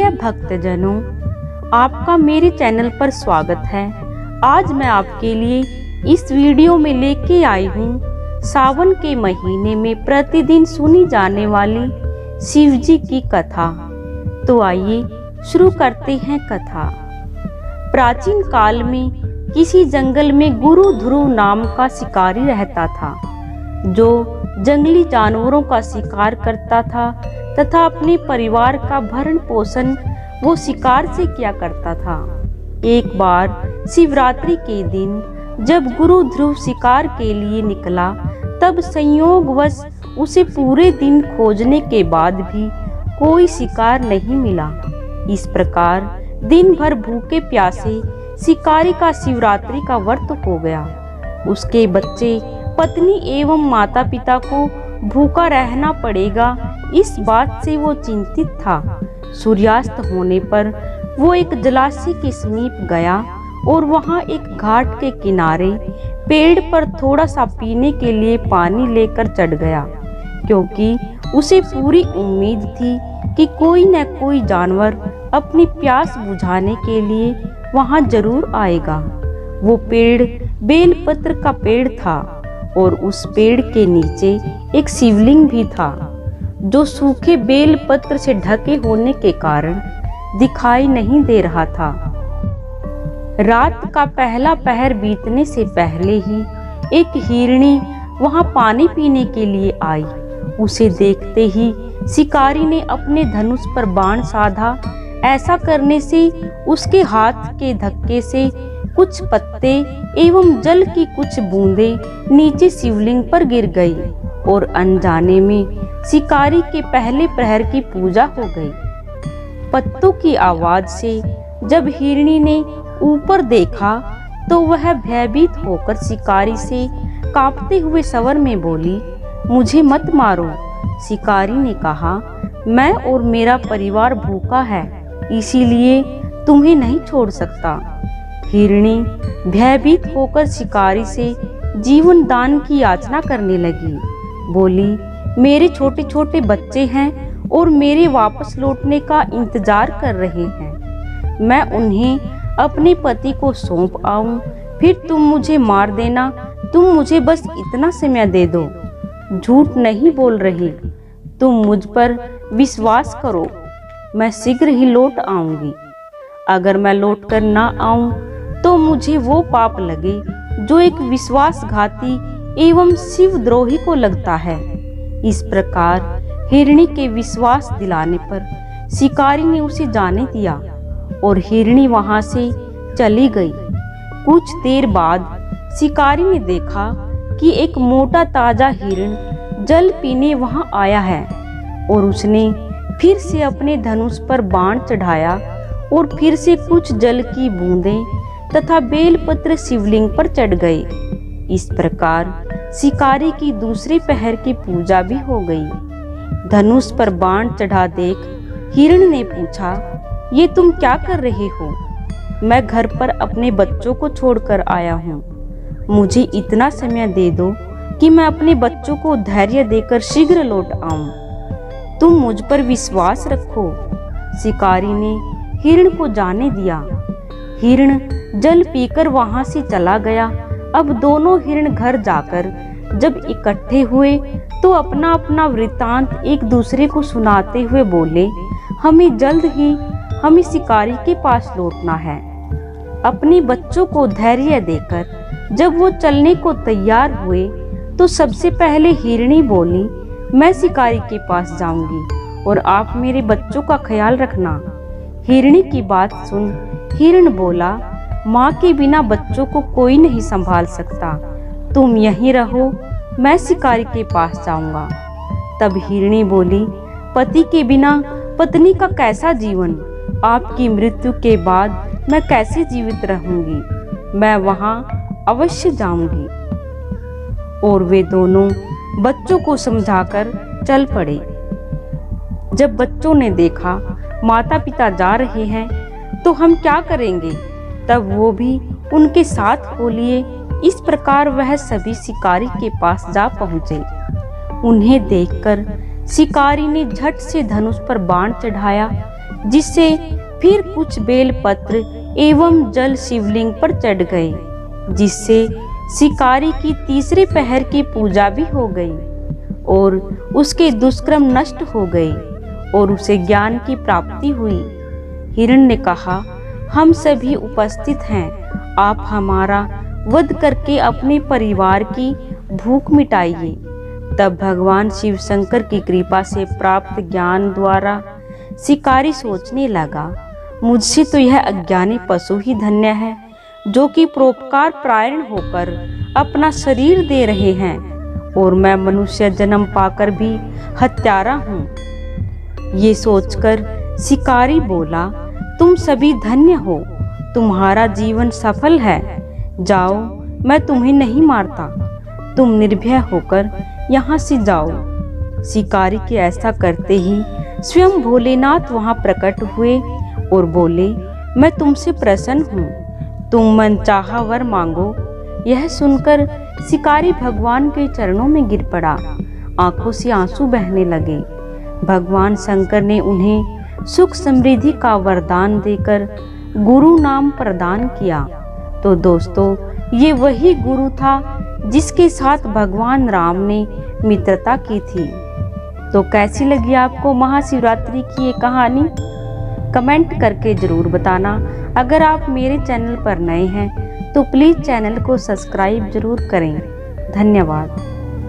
प्रिय भक्तजनों, आपका मेरे चैनल पर स्वागत है। आज मैं आपके लिए इस वीडियो में लेके आई हूँ सावन के महीने में प्रतिदिन सुनी जाने वाली शिव जी की कथा। तो आइए शुरू करते हैं कथा। प्राचीन काल में किसी जंगल में गुरु ध्रुव नाम का शिकारी रहता था, जो जंगली जानवरों का शिकार करता था तथा अपने परिवार का भरण पोषण वो शिकार से किया करता था। एक बार शिवरात्रि के दिन जब गुरु ध्रुव शिकार के लिए निकला, तब संयोगवश उसे पूरे दिन खोजने के बाद भी कोई शिकार नहीं मिला। इस प्रकार दिन भर भूखे प्यासे शिकारी का शिवरात्रि का व्रत हो गया। उसके बच्चे, पत्नी एवं माता पिता को भूखा रहना पड़ेगा, इस बात से वो चिंतित था। सूर्यास्त होने पर वो एक जलाशय के समीप गया और वहां एक घाट के किनारे पेड़ पर थोड़ा सा पीने के लिए पानी लेकर चढ़ गया, क्योंकि उसे पूरी उम्मीद थी कि कोई न कोई जानवर अपनी प्यास बुझाने के लिए वहां जरूर आएगा। वो पेड़ बेलपत्र का पेड़ था और उस पेड़ के नीचे एक शिवलिंग भी था, जो सूखे बेलपत्र से ढके होने के कारण दिखाई नहीं दे रहा था। रात का पहला पहर बीतने से पहले ही एक हिरनी वहां पानी पीने के लिए आई। उसे देखते ही शिकारी ने अपने धनुष पर बाण साधा। ऐसा करने से उसके हाथ के धक्के से कुछ पत्ते एवं जल की कुछ बूंदें नीचे शिवलिंग पर गिर गई और अनजाने में शिकारी के पहले प्रहर की पूजा हो गई। पत्तों की आवाज से जब हिरनी ने ऊपर देखा तो वह भयभीत होकर शिकारी से कांपते हुए स्वर में बोली, मुझे मत मारो। शिकारी ने कहा, मैं और मेरा परिवार भूखा है, इसीलिए तुम्हें नहीं छोड़ सकता। हिरनी भयभीत होकर शिकारी से जीवन दान की याचना करने लगी। बोली, मेरे छोटे छोटे बच्चे हैं और मेरे वापस लौटने का इंतजार कर रहे हैं। मैं उन्हें अपने पति को सौंप आऊं, फिर तुम मुझे मार देना। तुम मुझे बस इतना समय दे दो। झूठ नहीं बोल रही, तुम मुझ पर विश्वास करो, मैं शीघ्र ही लौट आऊंगी। अगर मैं लौट कर ना आऊं तो मुझे वो पाप लगे जो एक विश्वासघाती एवं शिवद्रोही को लगता है। इस प्रकार हिरनी के विश्वास दिलाने पर शिकारी ने उसे जाने दिया और हिरनी वहां से चली गई। कुछ देर बाद शिकारी ने देखा कि एक मोटा ताजा हिरण जल पीने वहां आया है और उसने फिर से अपने धनुष पर बाण चढ़ाया और फिर से कुछ जल की बूंदें तथा बेलपत्र शिवलिंग पर चढ़ गए। इस प्रकार शिकारी की दूसरे पहर की पूजा भी हो गई। धनुष पर बाण चढ़ा देख हिरण ने पूछा, ये तुम क्या कर रहे हो? मैं घर पर अपने बच्चों को छोड़कर आया हूँ। मुझे इतना समय दे दो कि मैं अपने बच्चों को धैर्य देकर शीघ्र लौट आऊं। तुम मुझ पर विश्वास रखो। शिकारी ने हिरण को जाने दिया। हिरण जल पीकर वहां से चला गया। अब दोनों हिरण घर जाकर जब इकट्ठे हुए तो अपना अपना वृत्तांत एक दूसरे को सुनाते हुए बोले, हमें जल्द ही हमें शिकारी के पास लौटना है। अपने बच्चों को धैर्य देकर जब वो चलने को तैयार हुए तो सबसे पहले हिरनी बोली, मैं शिकारी के पास जाऊंगी और आप मेरे बच्चों का ख्याल रखना। हिरनी की बात सुन हिरण बोला, माँ के बिना बच्चों को कोई नहीं संभाल सकता, तुम यहीं रहो, मैं शिकारी के पास जाऊंगा। तब हिरनी बोली, पति के बिना पत्नी का कैसा जीवन? आपकी मृत्यु के बाद मैं कैसे जीवित रहूंगी? मैं वहां अवश्य जाऊंगी। और वे दोनों बच्चों को समझाकर चल पड़े। जब बच्चों ने देखा माता पिता जा रहे हैं तो हम क्या करेंगे, तब वो भी उनके साथ हो लिए। इस प्रकार वह सभी शिकारी के पास जा पहुंचे। उन्हें देखकर शिकारी ने झट से धनुष पर बाण चढ़ाया। जिससे फिर कुछ बेलपत्र एवं जल शिवलिंग पर चढ़ गए, जिससे शिकारी की तीसरे पहर की पूजा भी हो गई और उसके दुष्कर्म नष्ट हो गए और उसे ज्ञान की प्राप्ति हुई। हिरण ने कहा, हम सभी उपस्थित हैं, आप हमारा वध करके अपने परिवार की भूख मिटाइए। तब भगवान शिव शंकर की कृपा से प्राप्त ज्ञान द्वारा शिकारी सोचने लगा, मुझसे तो यह अज्ञानी पशु ही धन्य है, जो कि परोपकार परायण होकर अपना शरीर दे रहे हैं, और मैं मनुष्य जन्म पाकर भी हत्यारा हूँ। ये सोचकर शिकारी बोला, तुम सभी धन्य हो, तुम्हारा जीवन सफल है, जाओ, मैं तुम्हें नहीं मारता, तुम निर्भय होकर यहाँ से जाओ। शिकारी के ऐसा करते ही स्वयं भोलेनाथ वहाँ प्रकट हुए और बोले, मैं तुमसे प्रसन्न हूँ, तुम मनचाहा वर मांगो। यह सुनकर शिकारी भगवान के चरणों में गिर पड़ा, आंखों से आंसू बहने लगे। भगवान शंकर ने उन्हें सुख समृद्धि का वरदान देकर गुरु नाम प्रदान किया। तो दोस्तों, ये वही गुरु था जिसके साथ भगवान राम ने मित्रता की थी। तो कैसी लगी आपको महाशिवरात्रि की ये कहानी? कमेंट करके ज़रूर बताना। अगर आप मेरे चैनल पर नए हैं तो प्लीज़ चैनल को सब्सक्राइब ज़रूर करें। धन्यवाद।